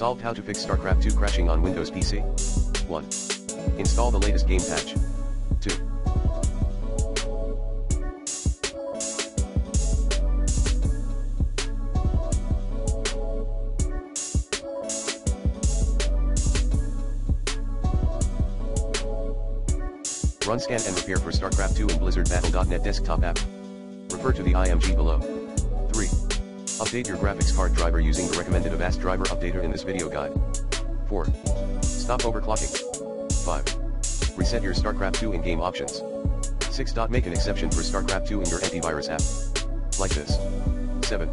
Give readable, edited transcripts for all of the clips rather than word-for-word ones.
Solved how to fix Starcraft 2 crashing on Windows PC. 1. Install the latest game patch. 2. Run scan and repair for Starcraft 2 in blizzardbattle.net desktop app. Refer to the IMG below. 3. Update your graphics card driver using the recommended Avast driver updater in this video guide. 4. Stop overclocking. 5. Reset your Starcraft 2 in-game options. 6. Make an exception for Starcraft 2 in your antivirus app. Like this. 7.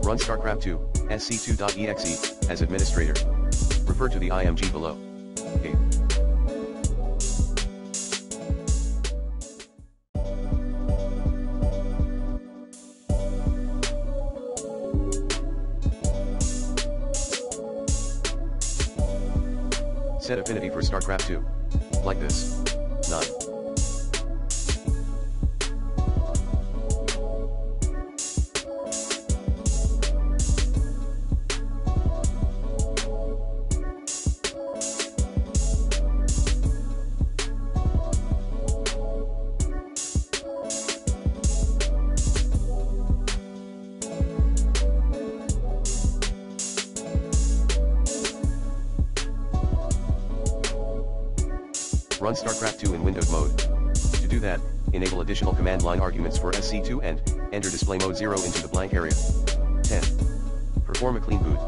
Run Starcraft 2, sc2.exe, as administrator. Refer to the IMG below. 8. Set affinity for Starcraft 2. Like this. 9. Run Starcraft 2 in Windows mode. To do that, enable additional command line arguments for SC2 and enter display mode 0 into the blank area. 10. Perform a clean boot.